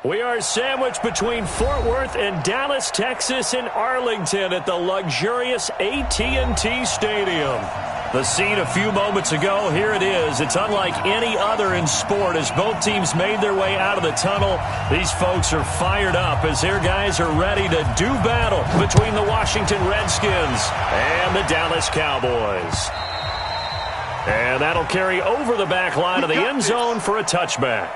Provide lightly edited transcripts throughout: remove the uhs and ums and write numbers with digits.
We are sandwiched between Fort Worth and Dallas, Texas in Arlington at the luxurious AT&T Stadium. The scene a few moments ago, here it is. It's unlike any other in sport as both teams made their way out of the tunnel. These folks are fired up as their guys are ready to do battle between the Washington Redskins and the Dallas Cowboys. And that'll carry over the back line of the end zone for a touchback.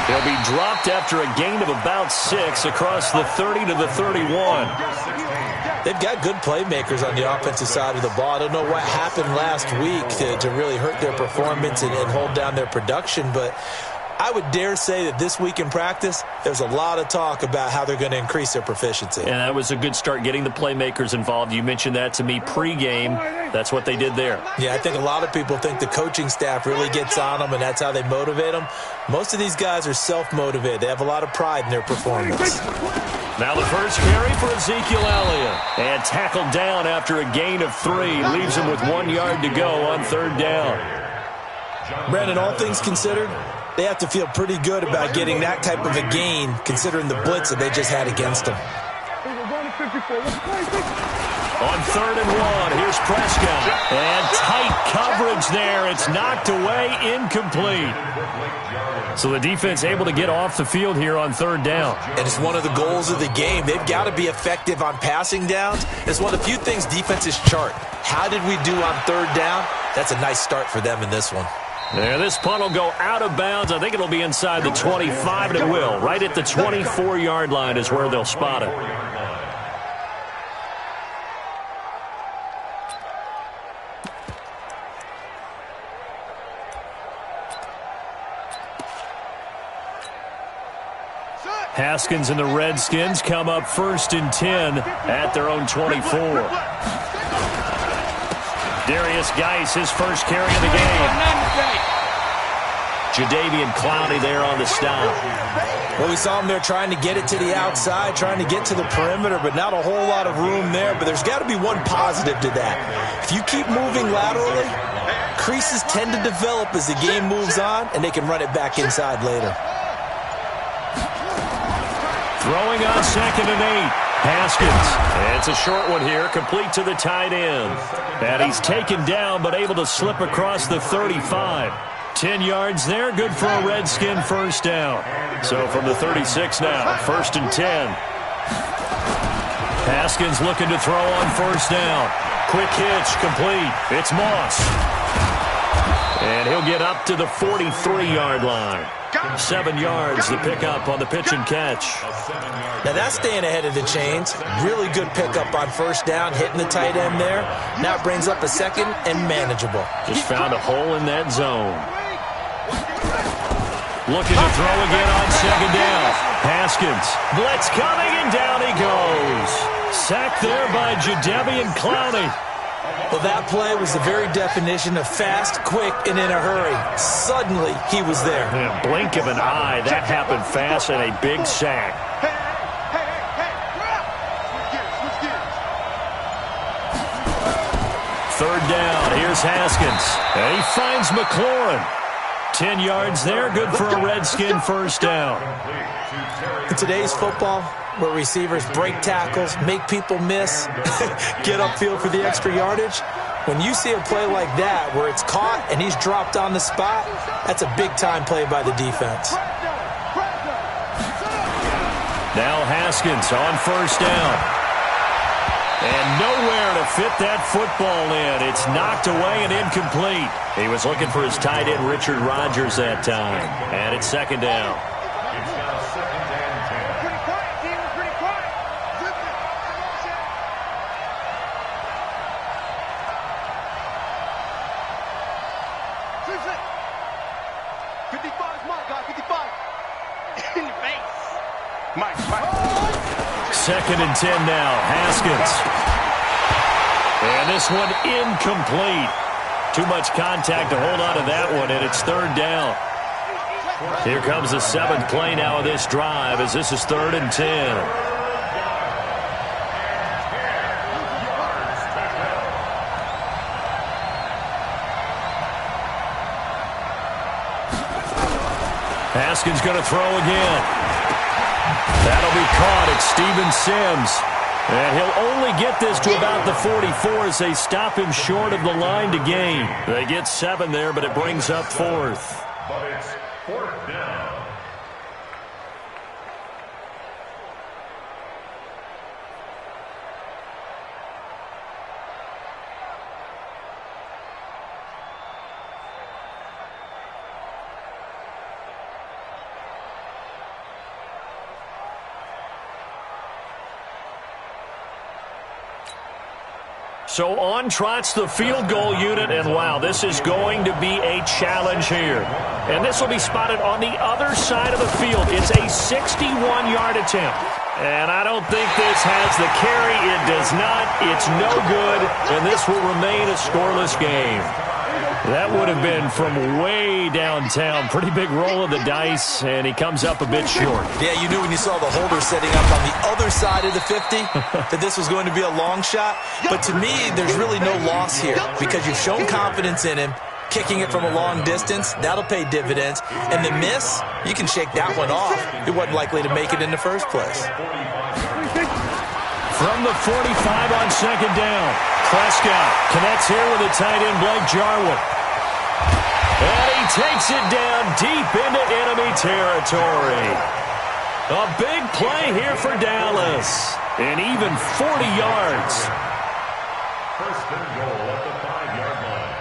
He'll be dropped after a gain of about 6 across the 30 to the 31. They've got good playmakers on the offensive side of the ball. I don't know what happened last week to really hurt their performance and hold down their production, but I would dare say that this week in practice, there's a lot of talk about how they're going to increase their proficiency. And that was a good start, getting the playmakers involved. You mentioned that to me pregame. That's what they did there. Yeah, I think a lot of people think the coaching staff really gets on them, and that's how they motivate them. Most of these guys are self-motivated. They have a lot of pride in their performance. Now the first carry for Ezekiel Elliott. And tackled down after a gain of 3. Leaves him with 1 yard to go on 3rd down. Brandon, all things considered, they have to feel pretty good about getting that type of a gain considering the blitz that they just had against them. On 3rd and 1, here's Prescott. And tight coverage there. It's knocked away, incomplete. So the defense able to get off the field here on 3rd down. And it's one of the goals of the game. They've got to be effective on passing downs. It's one of the few things defenses chart. How did we do on 3rd down? That's a nice start for them in this one. Yeah, this punt will go out of bounds. I think it'll be inside the 25, and it will. Right at the 24-yard line is where they'll spot it. Haskins and the Redskins come up 1st and 10 at their own 24. Darius Geis, his first carry of the game. Jadeveon Clowney there on the stop. Well, we saw him there trying to get it to the outside, trying to get to the perimeter, but not a whole lot of room there. But there's got to be one positive to that. If you keep moving laterally, creases tend to develop as the game moves on, and they can run it back inside later. Throwing on 2nd and 8. Haskins. And it's a short one here, complete to the tight end. And he's taken down, but able to slip across the 35. 10 yards there, good for a Redskin first down. So from the 36 now, 1st and 10. Haskins looking to throw on 1st down. Quick hitch, complete. It's Moss. And he'll get up to the 43-yard line. 7 yards, the pickup on the pitch and catch. Now that's staying ahead of the chains. Really good pickup on 1st down, hitting the tight end there. Now it brings up a 2nd and manageable. Just found a hole in that zone. Looking to throw again on 2nd down. Haskins. Blitz coming, and down he goes. Sacked there by Jadeveon Clowney. Well, that play was the very definition of fast, quick, and in a hurry. Suddenly, he was there. Yeah, blink of an eye. That happened fast and a big sack. Third down. Here's Haskins. And he finds McLaurin. 10 yards there. Good for a Redskin first down. In today's football, where receivers break tackles, make people miss, get upfield for the extra yardage, when you see a play like that where it's caught and he's dropped on the spot, that's a big-time play by the defense. Now Haskins on 1st down. And nowhere to fit that football in. It's knocked away and incomplete. He was looking for his tight end, Richard Rodgers, that time. And it's 2nd down. Second and 10 now. Haskins. And this one incomplete. Too much contact to hold on to that one, and it's third down. Here comes the seventh play now of this drive as this is 3rd and 10. Haskins going to throw again. That'll be caught. It's Steven Sims. And he'll only get this to about the 44 as they stop him short of the line to gain. They get 7 there, but it brings up 4th. But it's 4th down. So on trots the field goal unit, and wow, this is going to be a challenge here. And this will be spotted on the other side of the field. It's a 61-yard attempt. And I don't think this has the carry. It does not. It's no good, and this will remain a scoreless game. That would have been from way downtown. Pretty big roll of the dice, and he comes up a bit short. Yeah, you knew when you saw the holder setting up on the other side of the 50 that this was going to be a long shot. But to me, there's really no loss here because you've shown confidence in him. Kicking it from a long distance, that'll pay dividends. And the miss, you can shake that one off. He wasn't likely to make it in the first place. From the 45 on second down, Prescott connects here with the tight end, Blake Jarwin. And he takes it down deep into enemy territory. A big play here for Dallas. And even 40 yards. First and goal at the 5-yard line.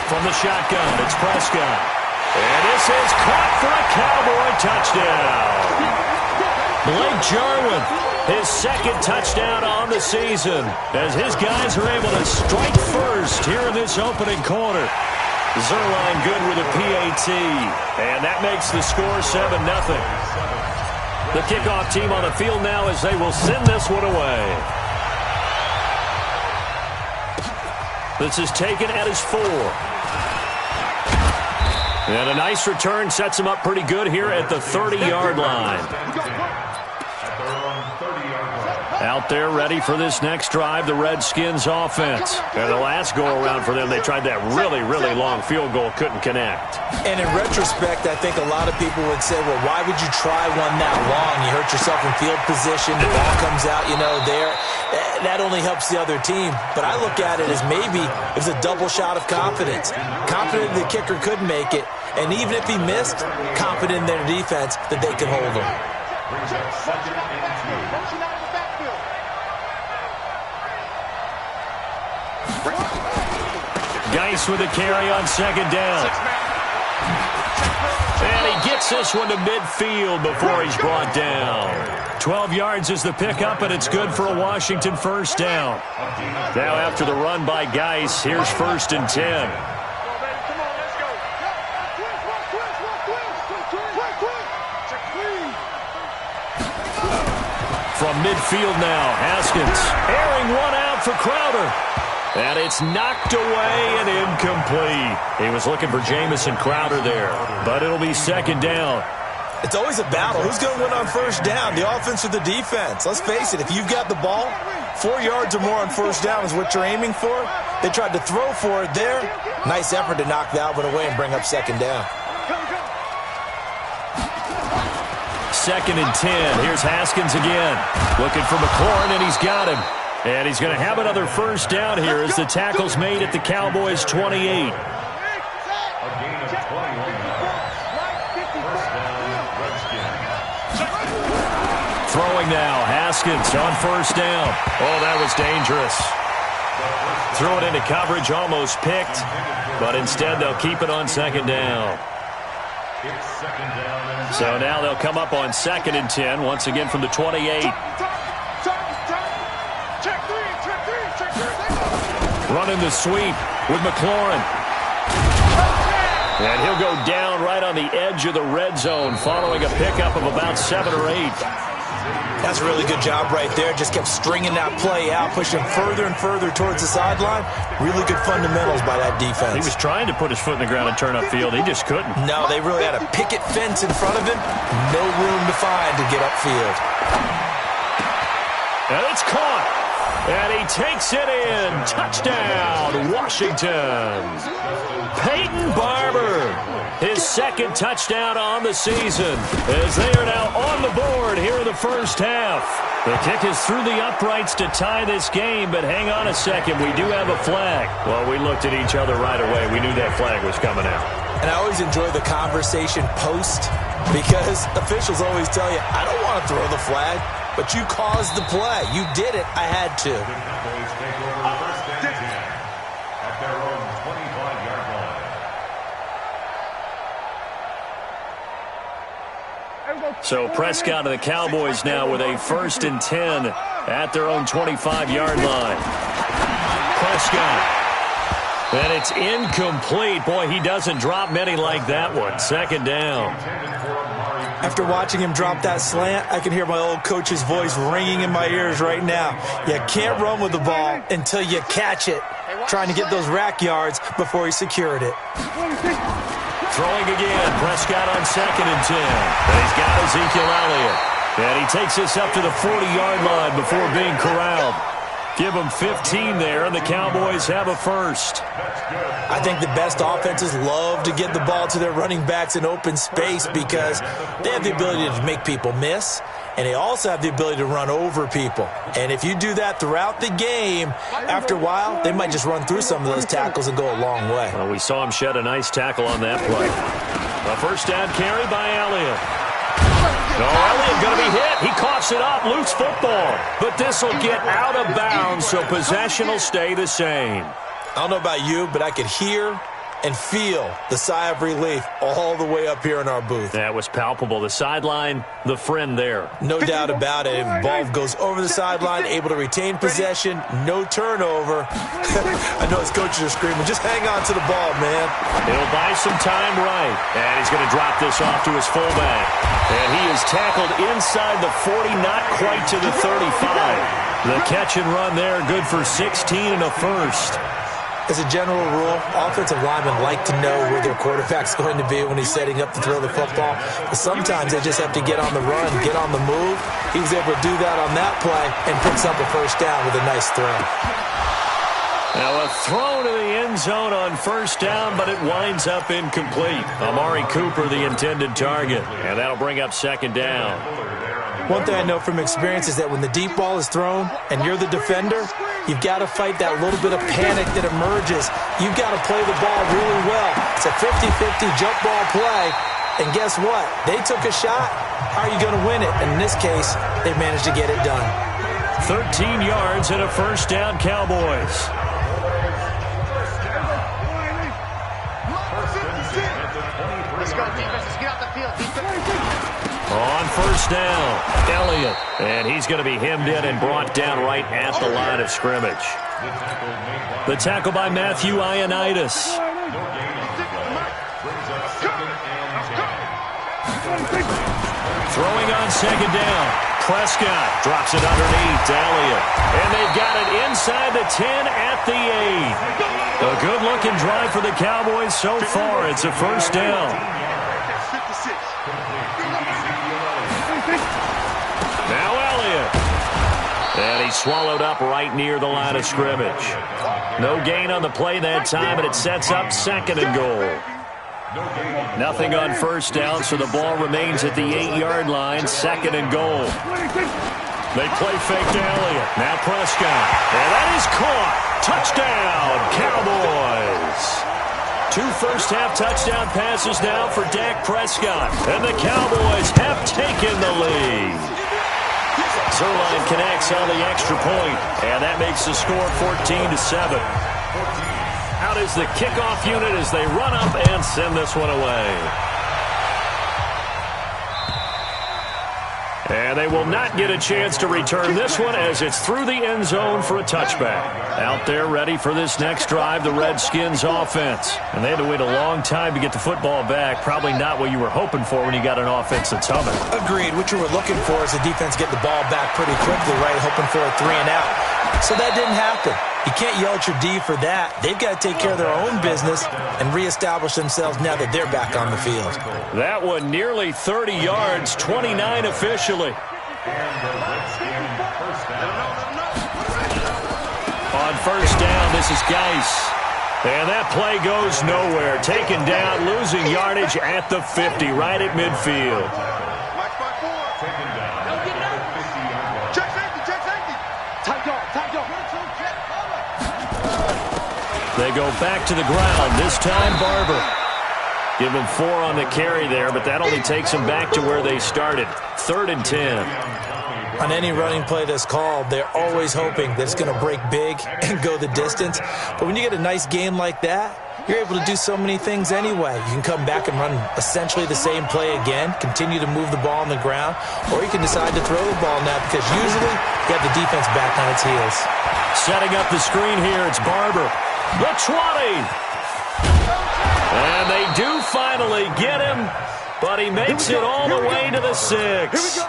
From the shotgun, it's Prescott. And this is caught for a Cowboy touchdown. Blake Jarwin, his second touchdown on the season, as his guys are able to strike first here in this opening quarter. Zerline good with a PAT, and that makes the score 7-0. The kickoff team on the field now as they will send this one away. This is taken at his 4. And a nice return sets him up pretty good here at the 30-yard line. Out there ready for this next drive, the Redskins offense. And the last go-around for them, they tried that really, really long field goal, couldn't connect. And in retrospect, I think a lot of people would say, well, why would you try one that long? You hurt yourself in field position, the ball comes out, there. That only helps the other team. But I look at it as maybe it was a double shot of confidence. Confident the kicker could make it, and even if he missed, confident in their defense that they could hold him. Geis with a carry on second down. And he gets this one to midfield before he's brought down. 12 yards is the pickup, and it's good for a Washington first down. Now after the run by Geis, here's 1st and 10. From midfield now, Haskins airing one out for Crowder. And it's knocked away and incomplete. He was looking for Jamison Crowder there, but it'll be second down. It's always a battle. Who's going to win on first down, the offense or the defense? Let's face it, if you've got the ball, 4 yards or more on first down is what you're aiming for. They tried to throw for it there. Nice effort to knock that one away and bring up second down. 2nd and 10. Here's Haskins again. Looking for McLaurin, and he's got him. And he's going to have another first down here as the tackle's made at the Cowboys' 28. Throwing now, Haskins on first down. Oh, that was dangerous. Threw it into coverage, almost picked, but instead they'll keep it on second down. So now they'll come up on 2nd and 10, once again from the 28. Running the sweep with McLaurin. And he'll go down right on the edge of the red zone following a pickup of about 7 or 8. That's a really good job right there. Just kept stringing that play out, pushing further and further towards the sideline. Really good fundamentals by that defense. He was trying to put his foot in the ground and turn upfield. He just couldn't. No, they really had a picket fence in front of him. No room to find to get upfield. And it's caught. And he takes it in. Touchdown, Washington. Peyton Barber, his second touchdown on the season, as they are now on the board here in the first half. The kick is through the uprights to tie this game, but hang on a second. We do have a flag. Well, we looked at each other right away. We knew that flag was coming out. And I always enjoy the conversation post, because officials always tell you, I don't want to throw the flag, but you caused the play. You did it. I had to. At their own 25-yard line. So Prescott and the Cowboys now with a 1st and 10 at their own 25-yard line. Prescott. And it's incomplete. Boy, he doesn't drop many like that one. 2nd down. After watching him drop that slant, I can hear my old coach's voice ringing in my ears right now. You can't run with the ball until you catch it. Trying to get those rack yards before he secured it. Throwing again. Prescott on 2nd and 10. And he's got Ezekiel Elliott. And he takes this up to the 40-yard line before being corralled. Give them 15 there, and the Cowboys have a first. I think the best offenses love to get the ball to their running backs in open space because they have the ability to make people miss, and they also have the ability to run over people. And if you do that throughout the game, after a while, they might just run through some of those tackles and go a long way. Well, we saw him shed a nice tackle on that play. A first down carry by Elliott. No, Elliott going to be hit. He coughs it up. Loose football. But this will get out of bounds, so possession will stay the same. I don't know about you, but I could hear and feel the sigh of relief all the way up here in our booth. That was palpable. The sideline, the friend there. No doubt about it. Ball goes over the sideline, able to retain possession, no turnover. I know his coaches are screaming, just hang on to the ball, man. He'll buy some time right. And he's going to drop this off to his fullback. And he is tackled inside the 40, not quite to the 35. The catch and run there, good for 16 and a first. As a general rule, offensive linemen like to know where their quarterback's going to be when he's setting up to throw the football. But sometimes they just have to get on the run, get on the move. He was able to do that on that play and picks up a first down with a nice throw. Now a throw to the end zone on first down, but it winds up incomplete. Amari Cooper, the intended target. And that'll bring up 2nd down. One thing I know from experience is that when the deep ball is thrown and you're the defender, you've got to fight that little bit of panic that emerges. You've got to play the ball really well. It's a 50-50 jump ball play. And guess what? They took a shot. How are you going to win it? And in this case, they managed to get it done. 13 yards and a first down, Cowboys. Let's go, defense. Let's get out the field. On first down, Elliott. And he's going to be hemmed in and brought down right at the line of scrimmage. The tackle by Matthew Ioannidis. Throwing on 2nd down. Prescott drops it underneath to Elliott. And they've got it inside the 10 at the 8. A good-looking drive for the Cowboys so far. It's a first down. Now Elliott. And he's swallowed up right near the line of scrimmage. No gain on the play that time, and it sets up 2nd and goal. Nothing on first down, so the ball remains at the 8-yard line, 2nd and goal. They play fake to Elliott. Now Prescott. And that is caught. Touchdown, Cowboys. 2 first-half touchdown passes now for Dak Prescott. And the Cowboys have taken the lead. Zerline connects on the extra point, and that makes the score 14-7. Out is the kickoff unit as they run up and send this one away. And they will not get a chance to return this one as it's through the end zone for a touchback. Out there ready for this next drive, the Redskins offense. And they had to wait a long time to get the football back. Probably not what you were hoping for when you got an offense that's humming. Agreed. What you were looking for is the defense get the ball back pretty quickly, right? Hoping for a 3 and out. So that didn't happen. You can't yell at your D for that. They've got to take care of their own business and reestablish themselves now that they're back on the field. That one nearly 30 yards, 29 officially. On first down, this is Geis. And that play goes nowhere. Taken down, losing yardage at the 50, right at midfield. They go back to the ground, this time Barber. Give them 4 on the carry there, but that only takes them back to where they started. 3rd and 10. On any running play that's called, they're always hoping that it's going to break big and go the distance. But when you get a nice game like that, you're able to do so many things anyway. You can come back and run essentially the same play again, continue to move the ball on the ground, or you can decide to throw the ball now because usually you have the defense back on its heels. Setting up the screen here, it's Barber. The 20. And they do finally get him, but he makes it all the way to the 6.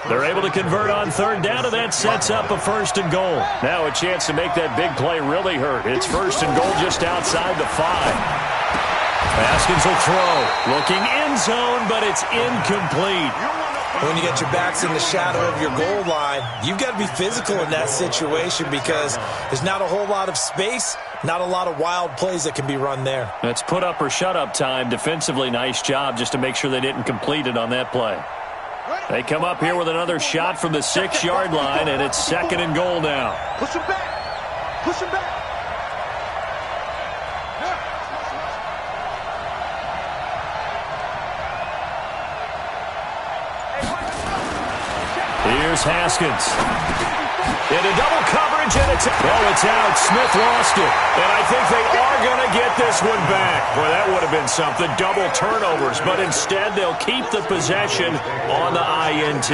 They're able to convert on 3rd down, and that sets up a 1st and goal. Now a chance to make that big play really hurt. It's 1st and goal just outside the 5. Haskins will throw. Looking end zone, but it's incomplete. When you get your backs in the shadow of your goal line, you've got to be physical in that situation because there's not a whole lot of space, not a lot of wild plays that can be run there. That's put up or shut up time. Defensively, nice job just to make sure they didn't complete it on that play. They come up here with another shot from the 6-yard line, and it's 2nd and goal now. Push him back. Push him back. Here's Haskins. Into double coverage, and it's out. Smith lost it. And I think they are going to get this one back. Boy, that would have been something. Double turnovers, but instead they'll keep the possession on the INT.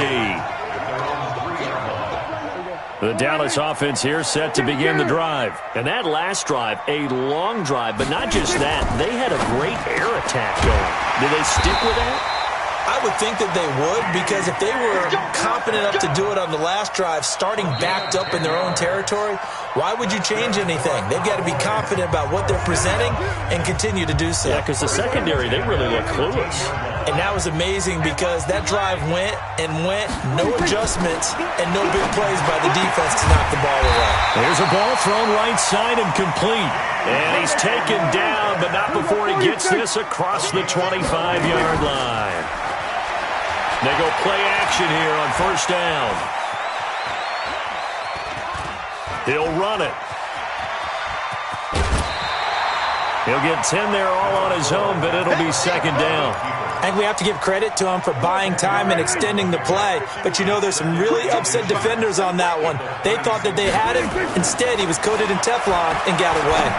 The Dallas offense here set to begin the drive. And that last drive, a long drive, but not just that. They had a great air attack going. Did they stick with that? I would think that they would because if they were confident enough to do it on the last drive, starting backed up in their own territory, why would you change anything? They've got to be confident about what they're presenting and continue to do so. Yeah, because the secondary, they really look clueless. And that was amazing because that drive went and went, no adjustments, and no big plays by the defense to knock the ball away. There's a ball thrown right side and complete. And he's taken down, but not before he gets this across the 25-yard line. They go play action here on 1st down. He'll run it. He'll get 10 there all on his own, but it'll be 2nd down. I think we have to give credit to him for buying time and extending the play. But you know there's some really upset defenders on that one. They thought that they had him. Instead, he was coated in Teflon and got away.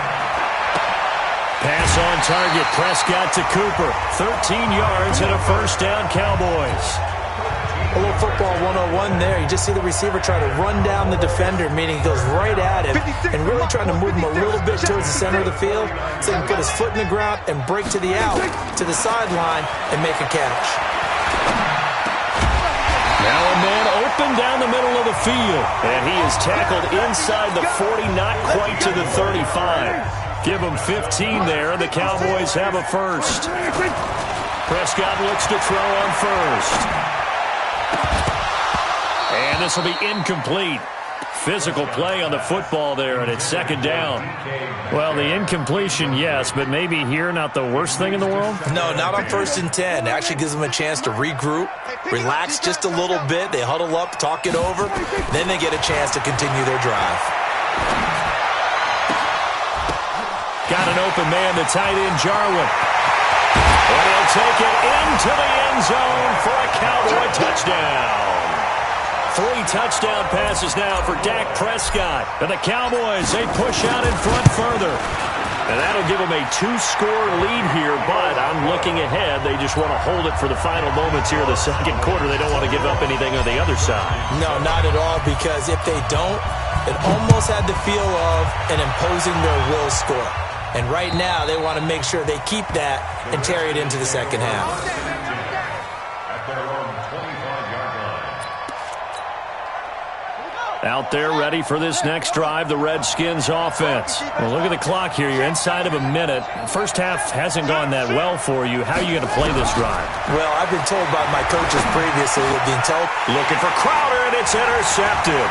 Pass on target. Prescott to Cooper. 13 yards and a 1st down, Cowboys. A little football 101 there. You just see the receiver try to run down the defender, meaning he goes right at him and really trying to move him a little bit towards the center of the field so he can put his foot in the ground and break to the out, to the sideline, and make a catch. Now a man open down the middle of the field, and he is tackled inside the 40, not quite to the 35. Give them 15 there, and the Cowboys have a 1st. Prescott looks to throw on 1st. And this will be incomplete. Physical play on the football there, and it's 2nd down. Well, the incompletion, yes, but maybe here not the worst thing in the world? No, not on 1st and 10. It actually gives them a chance to regroup, relax just a little bit. They huddle up, talk it over. Then they get a chance to continue their drive. Got an open man, the tight end, Jarwin. And he'll take it into the end zone for a Cowboy touchdown. 3 touchdown passes now for Dak Prescott. And the Cowboys, they push out in front further. And that'll give them a 2-score lead here, but I'm looking ahead. They just want to hold it for the final moments here of the second quarter. They don't want to give up anything on the other side. No, not at all, because if they don't, it almost had the feel of an imposing their will score. And right now, they want to make sure they keep that and carry it into the second half. Out there ready for this next drive, the Redskins offense. Well, look at the clock here. You're inside of a minute. First half hasn't gone that well for you. How are you going to play this drive? Well, I've been told by my coaches previously with the intel. Looking for Crowder, and it's intercepted.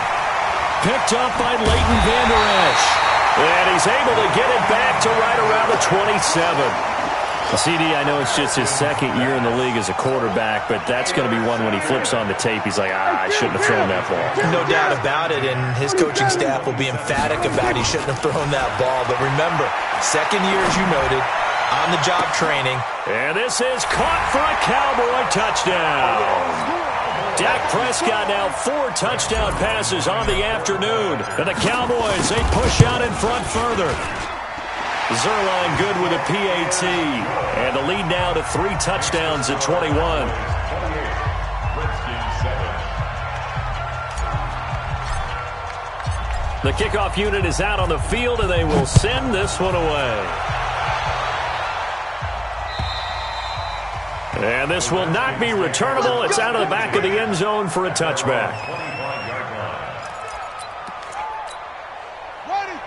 Picked up by Leighton Vander Esch. And he's able to get it back to right around the 27. CD, I know it's just his second year in the league as a quarterback, but that's going to be one when he flips on the tape. He's like, I shouldn't have thrown that ball. No doubt about it, and his coaching staff will be emphatic about he shouldn't have thrown that ball. But remember, second year, as you noted, on-the-job training. And this is caught for a Cowboy touchdown. Dak Prescott now 4 touchdown passes on the afternoon. And the Cowboys, they push out in front further. Zerline good with a PAT. And the lead now to 3 touchdowns at 21. The kickoff unit is out on the field, and they will send this one away. And this will not be returnable. It's out of the back of the end zone for a touchback.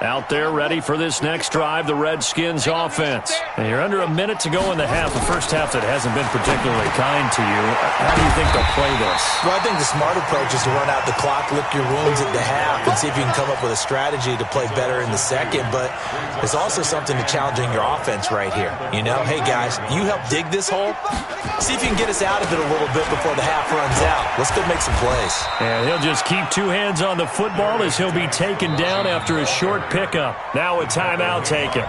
Out there ready for this next drive, the Redskins offense. And you're under a minute to go in the half, the first half that hasn't been particularly kind to you. How do you think they'll play this? Well, I think the smart approach is to run out the clock, lick your wounds at the half, and see if you can come up with a strategy to play better in the second. But there's also something to challenging your offense right here. You know, hey, guys, you help dig this hole. See if you can get us out of it a little bit before the half runs out. Let's go make some plays. And he'll just keep 2 hands on the football as he'll be taken down after a short pickup. Now a timeout taken.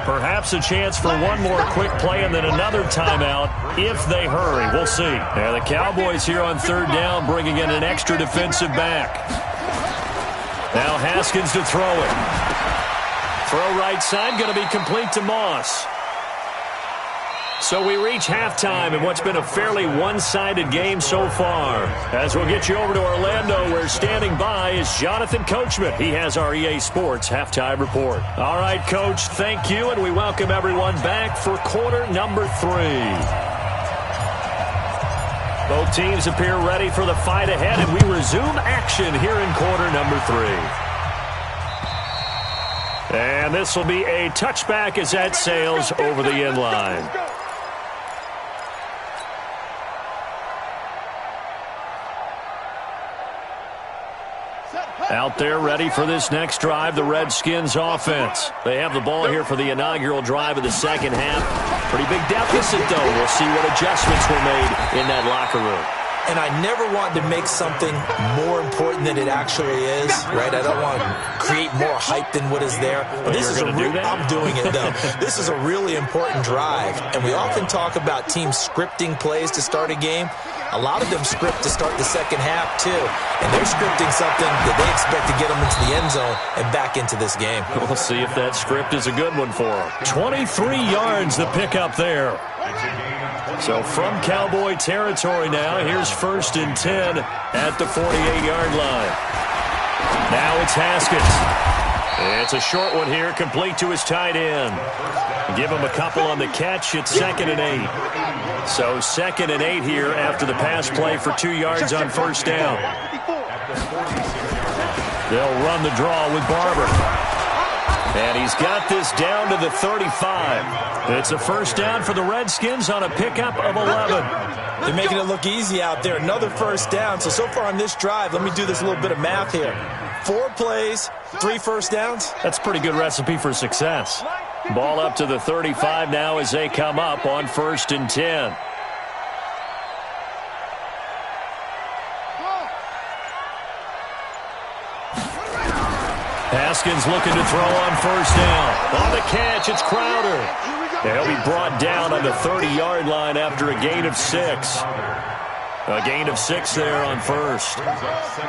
Perhaps a chance for one more quick play and then another timeout if they hurry. We'll see. And the Cowboys here on 3rd down bringing in an extra defensive back. Now Haskins to throw it. Throw right side, going to be complete to Moss. So we reach halftime in what's been a fairly one-sided game so far. As we'll get you over to Orlando, where standing by is Jonathan Coachman. He has our EA Sports Halftime Report. All right, Coach, thank you, and we welcome everyone back for quarter number 3. Both teams appear ready for the fight ahead, and we resume action here in quarter number 3. And this will be a touchback as that sails over the end line. Out there ready for this next drive, the Redskins offense. They have the ball here for the inaugural drive of the second half. Pretty big deficit, though. We'll see what adjustments were made in that locker room. And I never want to make something more important than it actually is, right? I don't want to create more hype than what is there. But this is I'm doing it, though. This is a really important drive. And we often talk about teams scripting plays to start a game. A lot of them script to start the second half, too. And they're scripting something that they expect to get them into the end zone and back into this game. We'll see if that script is a good one for them. 23 yards the pickup there. So from Cowboy territory now, here's 1st and 10 at the 48-yard line. Now it's Haskins. It's a short one here, complete to his tight end. Give him a couple on the catch. It's 2nd and 8. So 2nd and 8 here after the pass play for 2 yards on 1st down. They'll run the draw with Barber. And he's got this down to the 35. It's a 1st down for the Redskins on a pickup of 11. They're making it look easy out there. Another 1st down. So far on this drive, let me do this little bit of math here. 4 plays, 3 1st downs. That's a pretty good recipe for success. Ball up to the 35 now as they come up on 1st and 10. Haskins looking to throw on 1st down. On the catch, it's Crowder. He'll be brought down on the 30-yard line after a gain of 6. A gain of 6 there on 1st.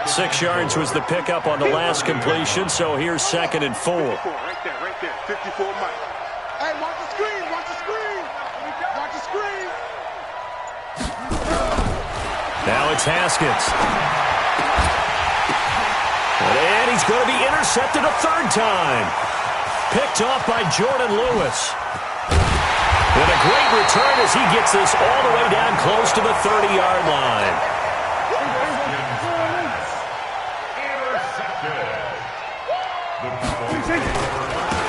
6 yards was the pickup on the last completion, so here's 2nd and 4. Right there, 54 Mike. Now it's Haskins. And he's going to be intercepted a third time. Picked off by Jordan Lewis. And a great return as he gets this all the way down close to the 30-yard line.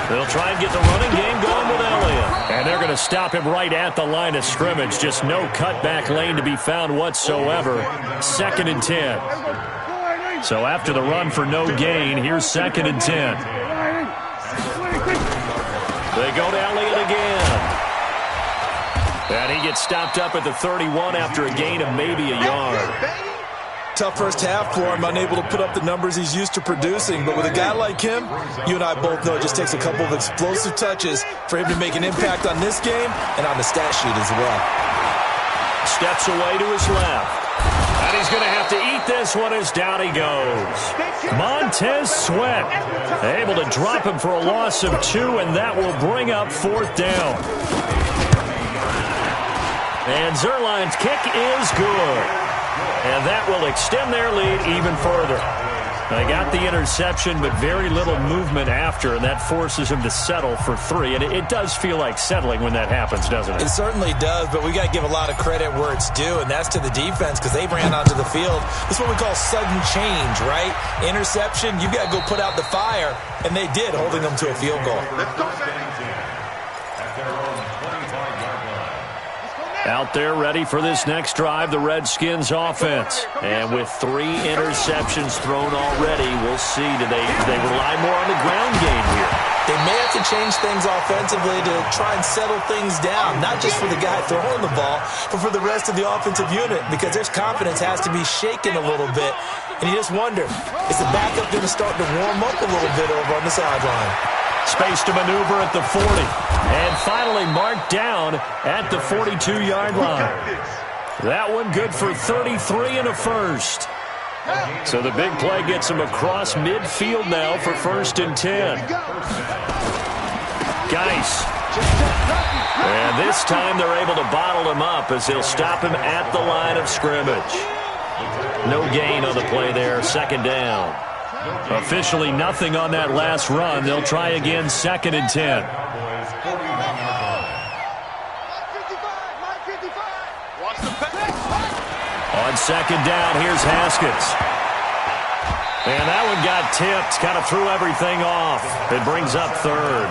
They'll try and get the running game going with Elliott. And they're going to stop him right at the line of scrimmage. Just no cutback lane to be found whatsoever. 2nd and 10. So after the run for no gain, here's 2nd and 10. They go to Elliott again. And he gets stopped up at the 31 after a gain of maybe a yard. Tough first half for him, unable to put up the numbers he's used to producing. But with a guy like him, you and I both know it just takes a couple of explosive touches for him to make an impact on this game and on the stat sheet as well. Steps away to his left. And he's going to have to eat this one as down he goes. Montez Sweat able to drop him for a loss of 2, and that will bring up 4th down. And Zuerlein's kick is good. And that will extend their lead even further. They got the interception, but very little movement after, and that forces him to settle for 3. And it does feel like settling when that happens, doesn't it? It certainly does, but we got to give a lot of credit where it's due, and that's to the defense because they ran onto the field. This is what we call sudden change, right? Interception, you got to go put out the fire, and they did, holding them to a field goal. Out there ready for this next drive, the Redskins offense. And with 3 interceptions thrown already, we'll see. Do they rely more on the ground game here? They may have to change things offensively to try and settle things down, not just for the guy throwing the ball, but for the rest of the offensive unit, because their confidence has to be shaken a little bit. And you just wonder, is the backup going to start to warm up a little bit over on the sideline? Space to maneuver at the 40. And finally marked down at the 42-yard line. That one good for 33 and a first. So the big play gets him across midfield now for 1st and 10. Geis. And this time they're able to bottle him up as they'll stop him at the line of scrimmage. No gain on the play there, 2nd down. Officially nothing on that last run. They'll try again, 2nd and 10. On 2nd down, here's Haskins. And that one got tipped, kind of threw everything off. It brings up 3rd.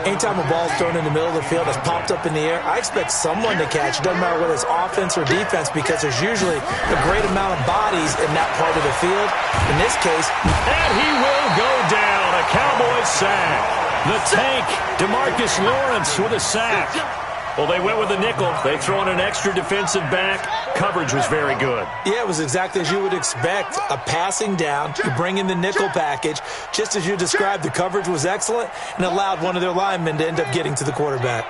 Anytime a ball's thrown in the middle of the field that's popped up in the air, I expect someone to catch. It doesn't matter whether it's offense or defense because there's usually a great amount of bodies in that part of the field. In this case, and he will go down. A Cowboys sack. The tank, DeMarcus Lawrence with a sack. Well, they went with the nickel. They throw in an extra defensive back. Coverage was very good. Yeah, it was exactly as you would expect. A passing down. You bring in the nickel package. Just as you described, the coverage was excellent and allowed one of their linemen to end up getting to the quarterback.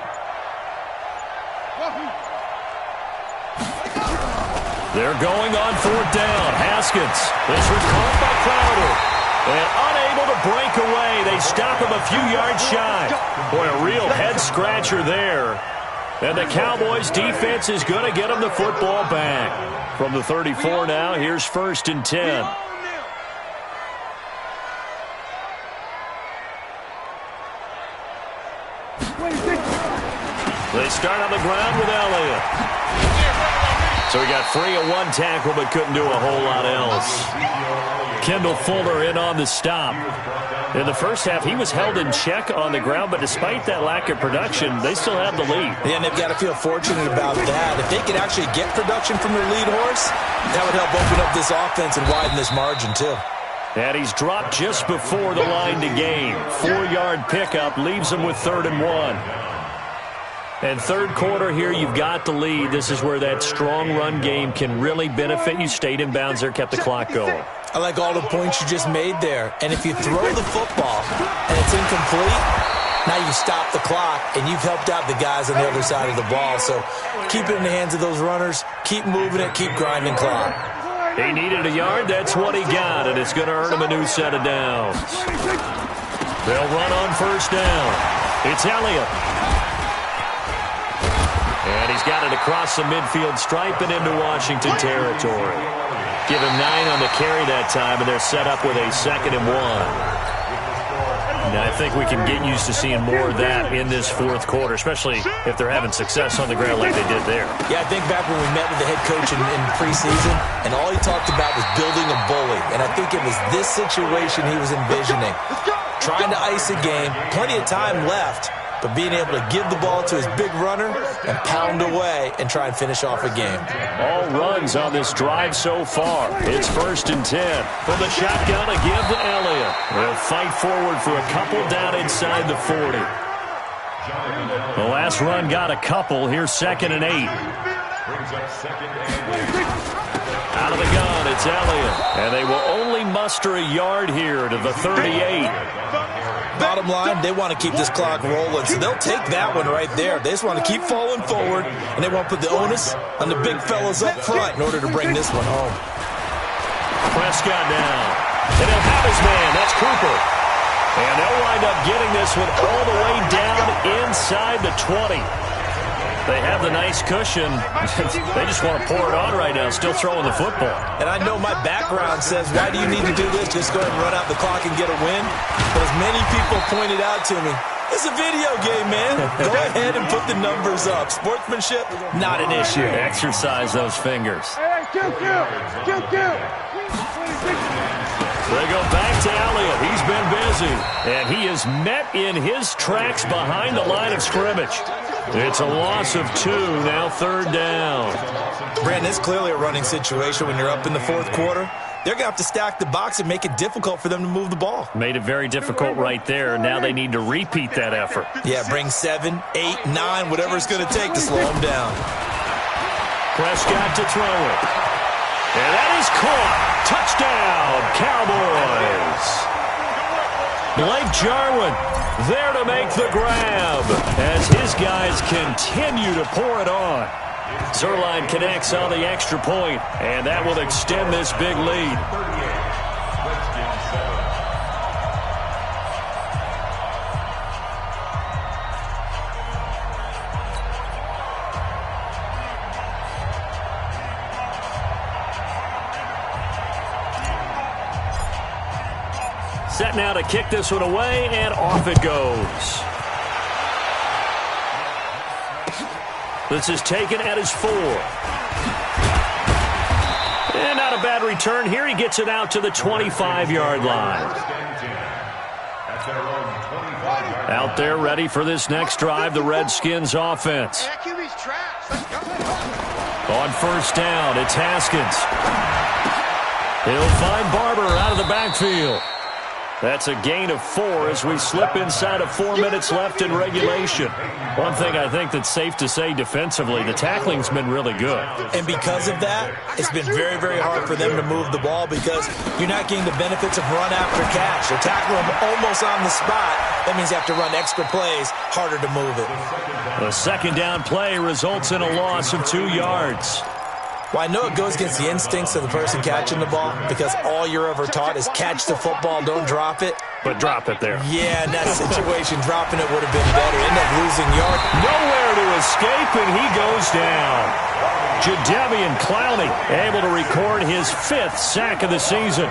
They're going on 4th down. Haskins. This was caught by Crowder. And unable to break away. They stop him a few yards shy. Boy, a real head-scratcher there. And the Cowboys defense is going to get them the football back. From the 34 now, here's 1st and 10. They start on the ground with Elliott. So he got free of 1 tackle but couldn't do a whole lot else. Kendall Fuller in on the stop. In the first half, he was held in check on the ground, but despite that lack of production, they still have the lead. Yeah, and they've got to feel fortunate about that. If they could actually get production from their lead horse, that would help open up this offense and widen this margin, too. And he's dropped just before the line to gain. 4-yard pickup leaves him with 3rd and 1. And 3rd quarter here, you've got the lead. This is where that strong run game can really benefit you. Stayed in bounds there, kept the clock going. I like all the points you just made there. And if you throw the football and it's incomplete, now you stop the clock and you've helped out the guys on the other side of the ball. So keep it in the hands of those runners. Keep moving it. Keep grinding clock. He needed a yard. That's what he got, and it's going to earn him a new set of downs. They'll run on 1st down. It's Elliott. And he's got it across the midfield stripe and into Washington territory. Give him 9 on the carry that time, and they're set up with a 2nd and 1. Now, I think we can get used to seeing more of that in this fourth quarter, especially if they're having success on the ground like they did there. Yeah, I think back when we met with the head coach in preseason, and all he talked about was building a bully. And I think it was this situation he was envisioning. Trying to ice a game, plenty of time left, but being able to give the ball to his big runner and pound away and try and finish off a game. All runs on this drive so far. It's 1st and 10. From the shotgun, a give to Elliott. They'll fight forward for a couple down inside the 40. The last run got a couple. Here's 2nd and 8. Out of the gun, it's Elliott. And they will only muster a yard here to the 38. Bottom line, they want to keep this clock rolling, so they'll take that one right there. They just want to keep falling forward, and they want to put the onus on the big fellas up front in order to bring this one home. Prescott now. And he'll have his man. That's Cooper. And they'll wind up getting this one all the way down inside the 20. They have the nice cushion. They just want to pour it on right now, still throwing the football. And I know my background says, why do you need to do this? Just go ahead and run out the clock and get a win. But as many people pointed out to me, it's a video game, man. Go ahead and put the numbers up. Sportsmanship, not an issue. Exercise those fingers. Hey, They go back to Elliott. He's been busy. And he is met in his tracks behind the line of scrimmage. It's a loss of 2, now 3rd down. Brandon, it's clearly a running situation when you're up in the fourth quarter. They're going to have to stack the box and make it difficult for them to move the ball. Made it very difficult right there. Now they need to repeat that effort. Yeah, bring 7, 8, 9, whatever it's going to take to slow them down. Prescott to throw it. And that is caught. Touchdown, Cowboys. Blake Jarwin there to make the grab as his guys continue to pour it on. Zerline connects on the extra point, and that will extend this big lead. Set now to kick this one away, and off it goes. This is taken at his 4. And not a bad return here. He gets it out to the 25-yard line. Out there ready for this next drive, the Redskins offense. On 1st down, it's Haskins. He'll find Barber out of the backfield. That's a gain of 4 as we slip inside of 4 minutes left in regulation. One thing I think that's safe to say defensively, the tackling's been really good. And because of that, it's been very, very hard for them to move the ball because you're not getting the benefits of run after catch. They're tackling them almost on the spot. That means you have to run extra plays, harder to move it. The 2nd down play results in a loss of 2 yards. Well, I know it goes against the instincts of the person catching the ball because all you're ever taught is catch the football, don't drop it. But drop it there. Yeah, in that situation, dropping it would have been better. End up losing yard. Nowhere to escape, and he goes down. Jadeveon Clowney able to record his 5th sack of the season.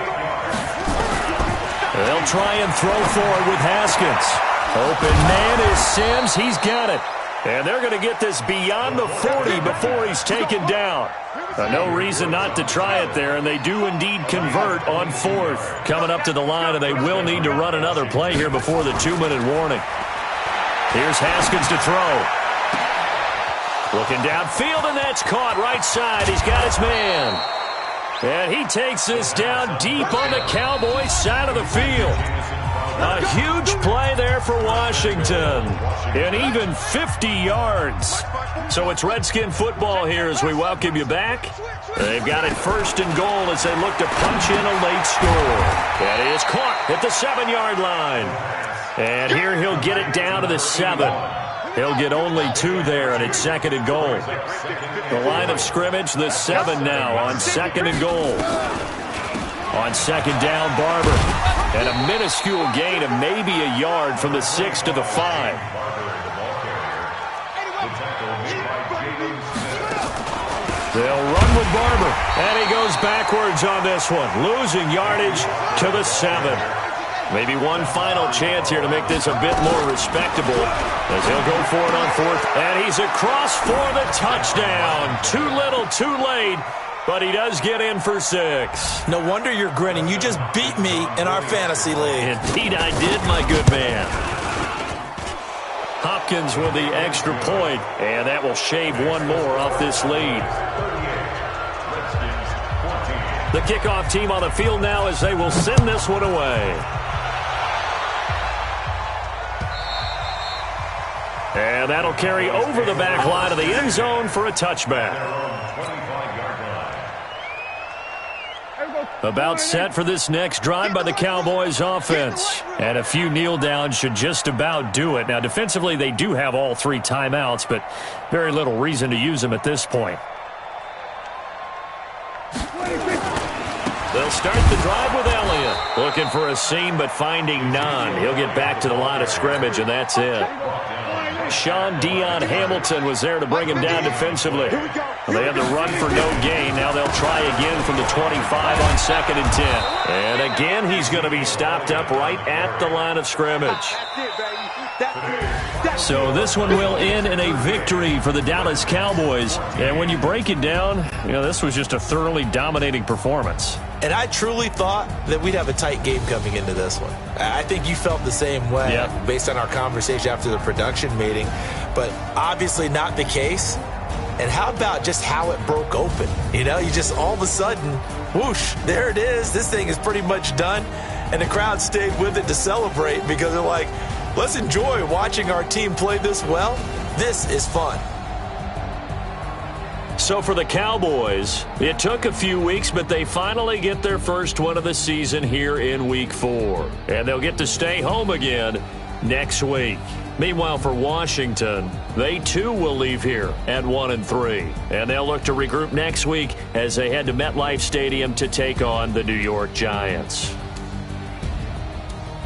They'll try and throw forward with Haskins. Open man is Sims. He's got it. And they're going to get this beyond the 40 before he's taken down. No reason not to try it there, and they do indeed convert on 4th. Coming up to the line, and they will need to run another play here before the 2-minute warning. Here's Haskins to throw. Looking downfield, and that's caught right side. He's got his man. And he takes this down deep on the Cowboys side of the field. A huge play there for Washington. And even 50 yards. So it's Redskin football here as we welcome you back. They've got it 1st and goal as they look to punch in a late score. That is caught at the 7-yard line. And here he'll get it down to the 7. He'll get only 2 there, and it's 2nd and goal. The line of scrimmage, the 7 now on 2nd and goal. On 2nd down, Barber. And a minuscule gain of maybe a yard from the 6 to the 5. They'll run with Barber, and he goes backwards on this one, losing yardage to the 7. Maybe one final chance here to make this a bit more respectable as he'll go for it on 4th, and he's across for the touchdown. Too little, too late, but he does get in for 6. No wonder you're grinning. You just beat me in our fantasy league. Indeed I did, my good man. Hopkins with the extra point, and that will shave one more off this lead. The kickoff team on the field now as they will send this one away. And that'll carry over the back line of the end zone for a touchback. About set for this next drive by the Cowboys offense. And a few kneel downs should just about do it. Now, defensively, they do have all 3 timeouts, but very little reason to use them at this point. They'll start the drive with Elliott. Looking for a seam, but finding none. He'll get back to the line of scrimmage, and that's it. Sean Dion Hamilton was there to bring him down defensively. They had the run for no gain. Now they'll try again from the 25 on 2nd and 10. And again, he's going to be stopped up right at the line of scrimmage. So this one will end in a victory for the Dallas Cowboys. And when you break it down, this was just a thoroughly dominating performance. And I truly thought that we'd have a tight game coming into this one. I think you felt the same way based on our conversation after the production meeting, but obviously not the case. And how about just how it broke open? You just all of a sudden, whoosh, there it is. This thing is pretty much done. And the crowd stayed with it to celebrate because they're like, let's enjoy watching our team play this well. This is fun. So for the Cowboys, it took a few weeks, but they finally get their first win of the season here in Week 4. And they'll get to stay home again next week. Meanwhile, for Washington, they too will leave here at 1-3. And they'll look to regroup next week as they head to MetLife Stadium to take on the New York Giants.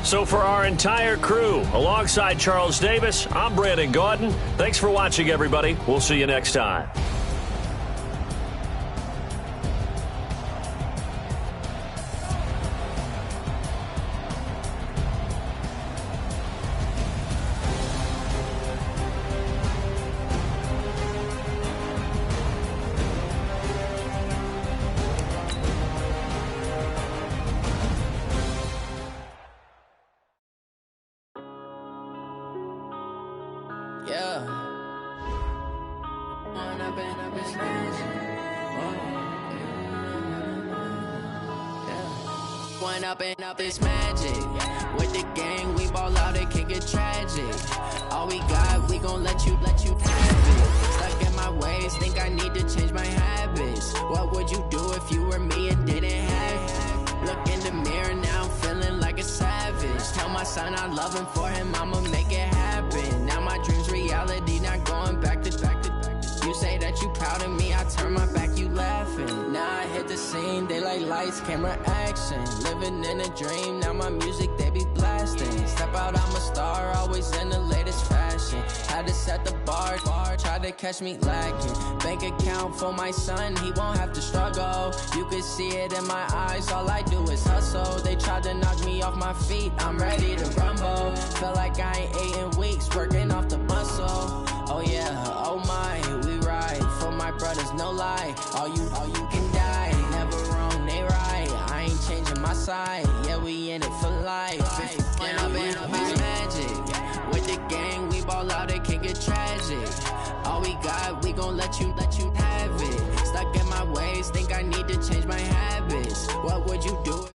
So for our entire crew, alongside Charles Davis, I'm Brandon Gaudin. Thanks for watching, everybody. We'll see you next time. Up is magic. With the gang, we ball out, it can get tragic. All we got, we gon' let you have it. Stuck in my ways, think I need to change my habits. What would you do if you were me and didn't have it? Look in the mirror, now I'm feeling like a savage. Tell my son I love him, for him I'ma make it happen. Now my dream's reality, not going back to. You say that you proud of me, I turn my back, you laughing. Now I hit the scene, they like lights, camera, action. Living in a dream, now my music, they be blasting. Step out, I'm a star, always in the latest fashion. Had to set the bar, tried to catch me lacking. Bank account for my son, he won't have to struggle. You can see it in my eyes, all I do is hustle. They tried to knock me off my feet, I'm ready to rumble. Feel like I ain't ate in weeks, working off the muscle. Oh yeah, oh my, we ride for my brothers, no lie. All you can die, never wrong, they right. I ain't changing my side, yeah, we in it for life. When I've been up is magic. With the gang, we ball out, it can get tragic. All we got, we gon' let you have it. Stuck in my ways, think I need to change my habits. What would you do?